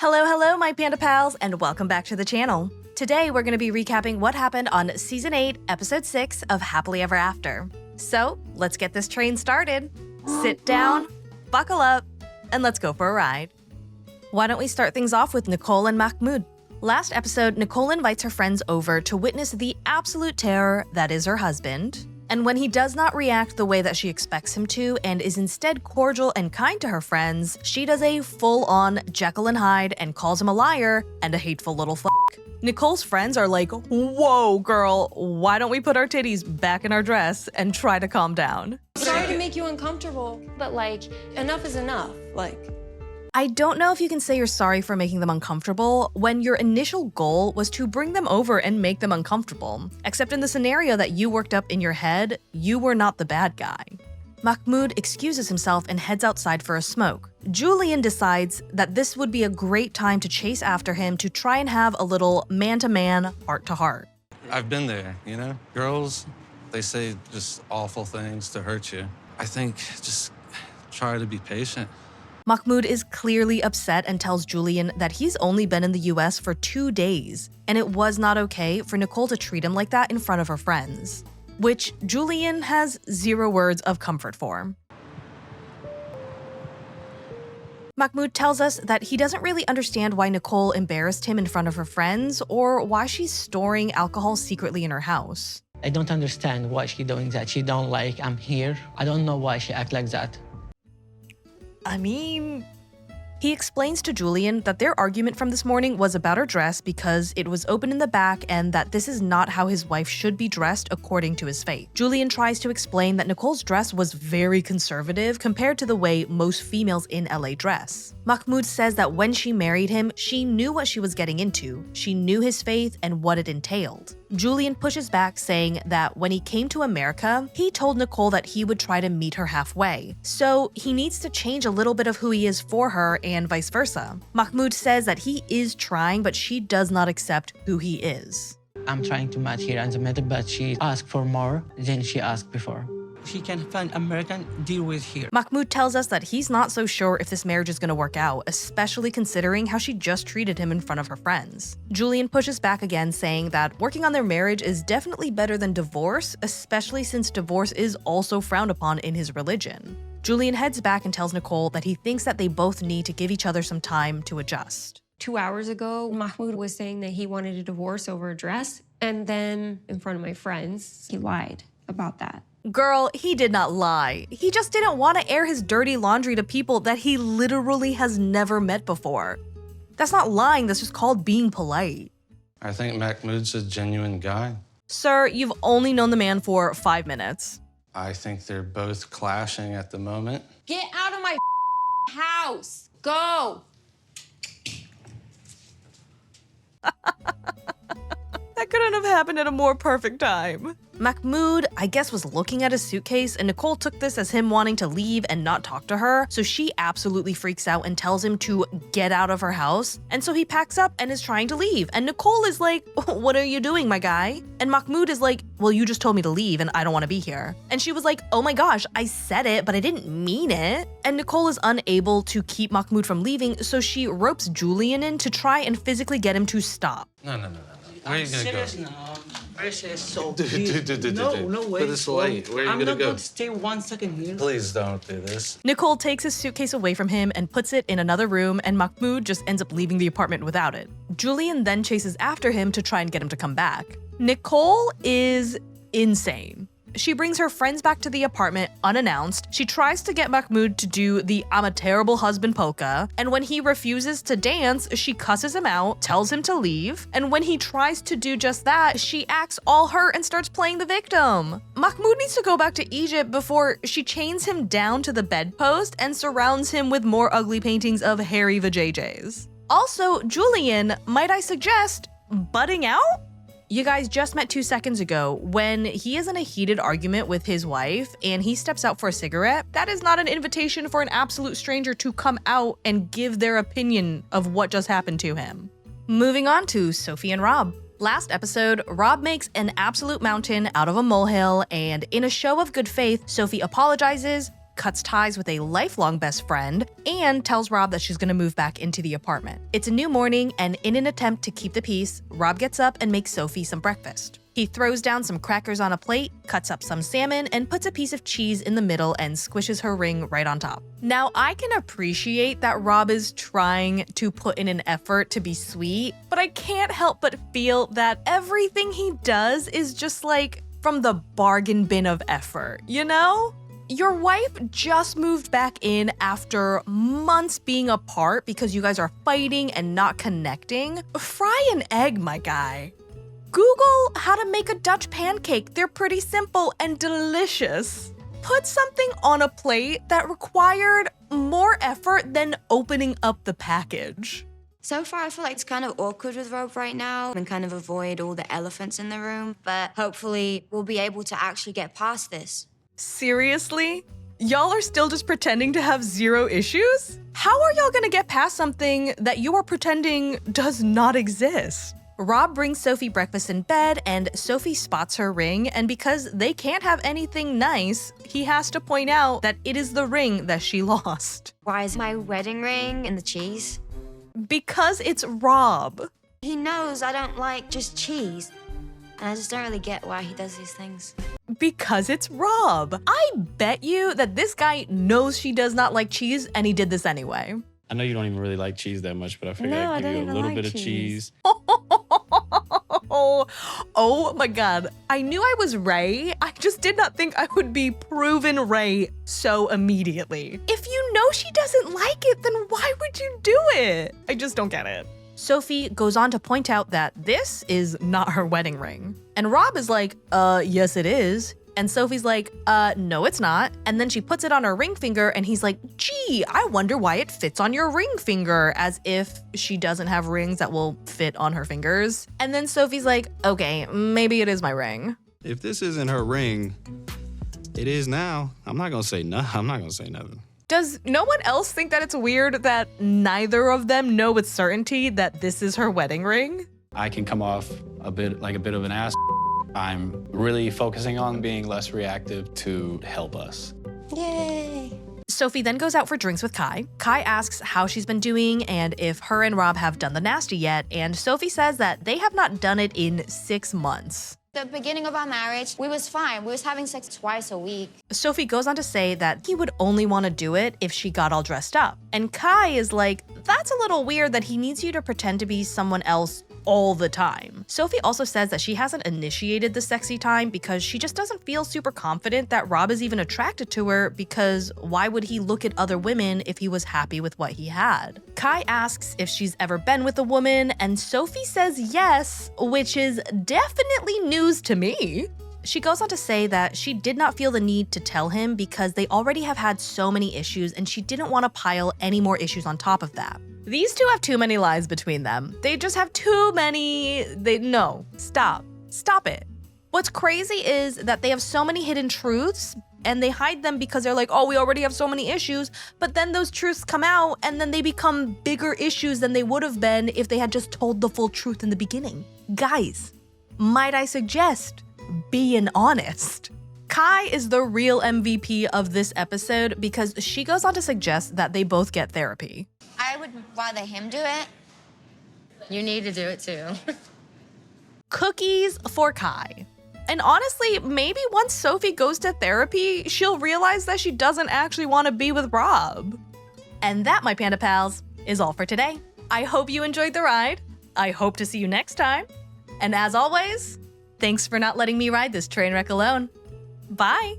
Hello, my Panda Pals, and welcome back to the channel. Today, we're going to be recapping what happened on Season 8, Episode 6 of Happily Ever After. So, let's get this train started. Sit down, buckle up, and let's go for a ride. Why don't we start things off with Nicole and Mahmoud? Last episode, Nicole invites her friends over to witness the absolute terror that is her husband. And when he does not react the way that she expects him to and is instead cordial and kind to her friends, she does a full-on Jekyll and Hyde and calls him a liar and a hateful little f***. Nicole's friends are like, whoa, girl, why don't we put our titties back in our dress and try to calm down? Sorry to make you uncomfortable, but enough is enough, I don't know if you can say you're sorry for making them uncomfortable when your initial goal was to bring them over and make them uncomfortable. Except in the scenario that you worked up in your head, you were not the bad guy. Mahmoud excuses himself and heads outside for a smoke. Julian decides that this would be a great time to chase after him to try and have a little man-to-man, heart-to-heart. I've been there, you know? Girls, they say just awful things to hurt you. I think just try to be patient. Mahmoud is clearly upset and tells Julian that he's only been in the US for 2 days, and it was not okay for Nicole to treat him like that in front of her friends, which Julian has 0 words of comfort for. Mahmoud tells us that he doesn't really understand why Nicole embarrassed him in front of her friends or why she's storing alcohol secretly in her house. I don't understand why she's doing that. She don't like I'm here. I don't know why she act like that. He explains to Julian that their argument from this morning was about her dress because it was open in the back and that this is not how his wife should be dressed according to his faith. Julian tries to explain that Nicole's dress was very conservative compared to the way most females in LA dress. Mahmoud says that when she married him, she knew what she was getting into. She knew his faith and what it entailed. Julian pushes back, saying that when he came to America, he told Nicole that he would try to meet her halfway. So he needs to change a little bit of who he is for her and vice versa. Mahmoud says that he is trying, but she does not accept who he is. I'm trying to match here in the middle, but she asked for more than she asked before. She can find American, deal with here. Mahmoud tells us that he's not so sure if this marriage is going to work out, especially considering how she just treated him in front of her friends. Julian pushes back again, saying that working on their marriage is definitely better than divorce, especially since divorce is also frowned upon in his religion. Julian heads back and tells Nicole that he thinks that they both need to give each other some time to adjust. 2 hours ago, Mahmoud was saying that he wanted a divorce over a dress, and then in front of my friends, he lied about that. Girl, he did not lie. He just didn't want to air his dirty laundry to people that he literally has never met before. That's not lying, that's just called being polite. I think Mahmoud's a genuine guy. Sir, you've only known the man for 5 minutes. I think they're both clashing at the moment. Get out of my house! Go! That couldn't have happened at a more perfect time. Mahmoud, I guess, was looking at his suitcase, and Nicole took this as him wanting to leave and not talk to her, so she absolutely freaks out and tells him to get out of her house, and so he packs up and is trying to leave, and Nicole is like, what are you doing, my guy? And Mahmoud is like, well, you just told me to leave and I don't want to be here. And she was like, oh my gosh, I said it, but I didn't mean it. And Nicole is unable to keep Mahmoud from leaving, so she ropes Julian in to try and physically get him to stop. No. Where are you gonna go? Now. Very serious. So Dude. No way. Put this away. Where are you I'm gonna not go? going to stay 1 second here. Please don't do this. Nicole takes his suitcase away from him and puts it in another room, and Mahmoud just ends up leaving the apartment without it. Julian then chases after him to try and get him to come back. Nicole is insane. She brings her friends back to the apartment unannounced. She tries to get Mahmoud to do the I'm a terrible husband polka, and when he refuses to dance, she cusses him out, tells him to leave, and when he tries to do just that, she acts all hurt and starts playing the victim. Mahmoud needs to go back to Egypt before she chains him down to the bedpost and surrounds him with more ugly paintings of hairy vajayjays. Also, Julian, might I suggest, butting out? You guys just met 2 seconds ago. When he is in a heated argument with his wife and he steps out for a cigarette, that is not an invitation for an absolute stranger to come out and give their opinion of what just happened to him. Moving on to Sophie and Rob. Last episode, Rob makes an absolute mountain out of a molehill, and in a show of good faith, Sophie apologizes, cuts ties with a lifelong best friend, and tells Rob that she's gonna move back into the apartment. It's a new morning, and in an attempt to keep the peace, Rob gets up and makes Sophie some breakfast. He throws down some crackers on a plate, cuts up some salmon, and puts a piece of cheese in the middle and squishes her ring right on top. Now, I can appreciate that Rob is trying to put in an effort to be sweet, but I can't help but feel that everything he does is just like from the bargain bin of effort, you know? Your wife just moved back in after months being apart because you guys are fighting and not connecting. Fry an egg, my guy. Google how to make a Dutch pancake. They're pretty simple and delicious. Put something on a plate that required more effort than opening up the package. So far, I feel like it's kind of awkward with Rob right now and kind of avoid all the elephants in the room, but hopefully we'll be able to actually get past this. Seriously? Y'all are still just pretending to have zero issues? How are y'all gonna get past something that you are pretending does not exist? Rob brings Sophie breakfast in bed, and Sophie spots her ring, and because they can't have anything nice, he has to point out that it is the ring that she lost. Why is my wedding ring in the cheese? Because it's Rob. He knows I don't like just cheese, and I just don't really get why he does these things. Because it's Rob. I bet you that this guy knows she does not like cheese, and he did this anyway. I know you don't even really like cheese that much, but I figured No, I I'd give don't you a even little like bit of cheese. Oh my god. I knew I was right. I just did not think I would be proven right so immediately. If you know she doesn't like it, then why would you do it? I just don't get it. Sophie goes on to point out that this is not her wedding ring. And Rob is like, yes it is. And Sophie's like, no, it's not. And then she puts it on her ring finger and he's like, gee, I wonder why it fits on your ring finger, as if she doesn't have rings that will fit on her fingers. And then Sophie's like, okay, maybe it is my ring. If this isn't her ring, it is now. I'm not gonna say nothing. Does no one else think that it's weird that neither of them know with certainty that this is her wedding ring? I can come off a bit of an ass. I'm really focusing on being less reactive to help us. Yay! Sophie then goes out for drinks with Kai. Kai asks how she's been doing and if her and Rob have done the nasty yet, and Sophie says that they have not done it in 6 months. The beginning of our marriage, we was fine. We was having sex twice a week. Sophie goes on to say that he would only want to do it if she got all dressed up. And Kai is like, that's a little weird that he needs you to pretend to be someone else all the time. Sophie also says that she hasn't initiated the sexy time because she just doesn't feel super confident that Rob is even attracted to her, because why would he look at other women if he was happy with what he had? Kai asks if she's ever been with a woman, and Sophie says yes, which is definitely news to me. She goes on to say that she did not feel the need to tell him because they already have had so many issues and she didn't want to pile any more issues on top of that. These two have too many lies between them. They just have too many. No, stop it. What's crazy is that they have so many hidden truths and they hide them because they're like, oh, we already have so many issues, but then those truths come out and then they become bigger issues than they would have been if they had just told the full truth in the beginning. Guys, might I suggest being honest? Kai is the real MVP of this episode because she goes on to suggest that they both get therapy. I would rather him do it. You need to do it too. Cookies for Kai. And honestly, maybe once Sophie goes to therapy, she'll realize that she doesn't actually want to be with Rob. And that, my Panda Pals, is all for today. I hope you enjoyed the ride. I hope to see you next time. And as always, thanks for not letting me ride this train wreck alone. Bye.